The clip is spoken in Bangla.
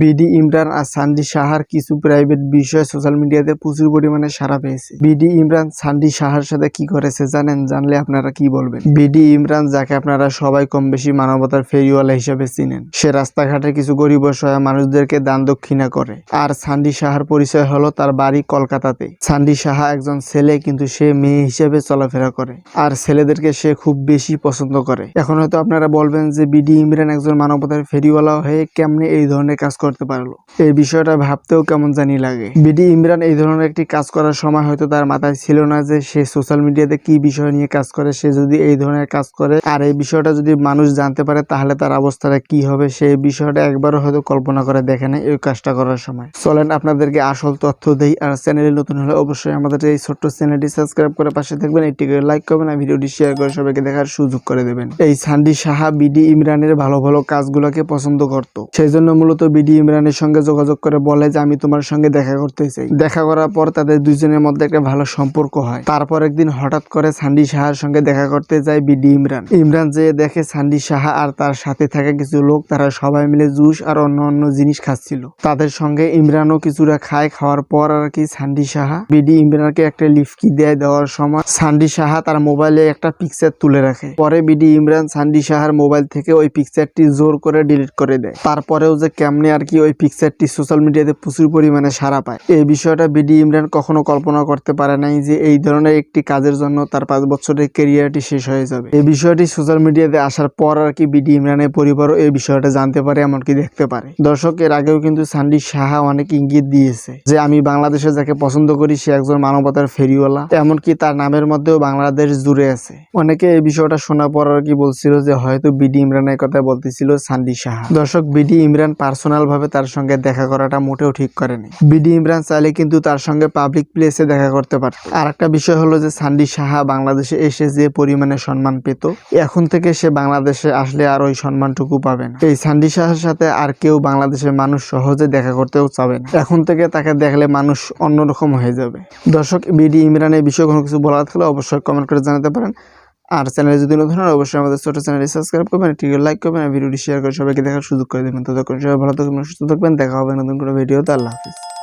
বিডি ইমরান আর সান্ডি সাহার কিছু প্রাইভেট বিষয় সোশ্যাল মিডিয়াতে প্রচুর পরিমাণে সাড়া পেয়েছে। বিডি ইমরান সান্ডি সাহার সাথে কি করেছে জানেন? জানলে আপনারা কি বলবেন? বিডি ইমরান, যাকে আপনারা সবাই কম বেশি মানবতার ফেরিওয়ালা হিসেবে চিনেন, সে রাস্তাঘাটে কিছু গরিব অসহায় মানুষদেরকে দান দক্ষিণা করে। আর সান্ডি সাহার পরিচয় হলো তার বাড়ি কলকাতাতে। সান্ডি সাহা একজন ছেলে, কিন্তু সে মেয়ে হিসেবে চলাফেরা করে আর ছেলেদেরকে সে খুব বেশি পছন্দ করে। এখন হয়তো আপনারা বলবেন যে বিডি ইমরান একজন মানবতার ফেরিওয়ালা হয়ে কেমনে এই ধরনের কাজ করতে পারলো? এই বিষয়টা ভাবতেও কেমন জানি লাগে। বিডি ইমরান এই ধরনের একটি কাজ করার সময় হয়তো তার মাথায় ছিল না যে সে সোশ্যাল মিডিয়াতে কি বিষয় নিয়ে কাজ করে। সে যদি এই ধরনের কাজ করে আর এই বিষয়টা যদি মানুষ জানতে পারে তাহলে তার অবস্থাটা কি হবে, সেই বিষয়টা একবারও হয়তো কল্পনা করে দেখে নাই এই কাজটা করার সময়। চলেন আপনাদেরকে আসল তথ্য দেই। আর চ্যানেলে নতুন হলে অবশ্যই আমাদের এই ছোট্ট চ্যানেলটি সাবস্ক্রাইব করে পাশে থাকবেন, একটিকে লাইক করবেন আর ভিডিওটি শেয়ার করে সবাইকে দেখার সুযোগ করে দেবেন। এই সান্ডি সাহা বিডি ইমরানের ভালো ভালো কাজগুলোকে পছন্দ করত, সেই জন্য মূলত বিডি ইমরানের সঙ্গে যোগাযোগ করে বলে যে আমি তোমার সঙ্গে দেখা করতে চাই। দেখা করার পর তাদের দুইজনের মধ্যে একটা ভালো সম্পর্ক হয়। তারপর একদিন হঠাৎ করে সান্ডি সাহার সঙ্গে দেখা করতে যায় বিডি ইমরান। ইমরান যেয়ে দেখে সান্ডি সাহা আর তার সাথে থাকা কিছু লোক, তারা সবাই মিলে জুস আর অন্য জিনিস খাচ্ছিল। তাদের সঙ্গে ইমরানও কিছুটা খায়। খাওয়ার পর আর কি সান্ডি সাহা বিডি ইমরানকে একটা লিফকি দেওয়ার সময় সান্ডি সাহা তার মোবাইলে একটা পিকচার তুলে রাখে। পরে বিডি ইমরান সান্ডি সাহার মোবাইল থেকে ওই পিকচারটি জোর করে ডিলিট করে দেয়। তারপরেও যে কেমনে আর কি ওই পিকচারটি সোশ্যাল মিডিয়াতে প্রচুর পরিমাণে সাড়া পায়, এই বিষয়টা বিডি ইমরান কখনো কল্পনা করতে পারে নাই যে এই ধরনের একটি কাজের জন্য তার 5 বছরের ক্যারিয়ারটি শেষ হয়ে যাবে। এই বিষয়টি সোশ্যাল মিডিয়াতে আসার পর আর কি বিডি ইমরানের পরিবারও এই বিষয়টা জানতে পারে, এমনকি দেখতে পারে। দর্শক, এর আগেও কিন্তু সান্ডি সাহা অনেক ইঙ্গিত দিয়েছে যে আমি বাংলাদেশে যাকে পছন্দ করি সে একজন মানবতার ফেরিওয়ালা, এমনকি তার নামের মধ্যেও বাংলাদেশ জুড়ে আছে। অনেকে এই বিষয়টা শোনার পর আর কি বলছিল যে হয়তো বিডি ইমরানের কথা বলতেছিল সান্ডি সাহা। দর্শক, বিডি ইমরান পার্সোনাল ভাবে তার সঙ্গে দেখা করাটা মোটেও ঠিক করেনি। বিডি ইমরান চাইলে কিন্তু তার সঙ্গে পাবলিক প্লেসে দেখা করতে পারে। আর একটা বিষয় হলো যে সান্ডি সাহা বাংলাদেশে এসে যে পরিমাণে সম্মান পেত, এখন থেকে সে বাংলাদেশে আসলে আর ওই সম্মানটুকু পাবে না। এই সান্ডি সাহার সাথে আর কেউ বাংলাদেশের মানুষ সহজে দেখা করতেও চাবে না। এখন থেকে তাকে দেখলে মানুষ অন্যরকম হয়ে যাবে। দর্শক, বিডি ইমরানের বিষয়ে কোনো কিছু বলার থাকলে অবশ্যই কমেন্ট করে জানাতে পারেন। আর চ্যানেলে যদি নতুন হয় অবশ্যই আমাদের ছোট চ্যানেলটি সাবস্ক্রাইব করবেন, একটি লাইক করবেন আর ভিডিওটি শেয়ার করে সবাইকে দেখার সুযোগ করে দেবেন। ততক্ষণ সবাই ভালো থাকবেন, সুস্থ থাকবেন। দেখা হবে নতুন কোনো ভিডিওতে। আল্লাহ হাফিজ।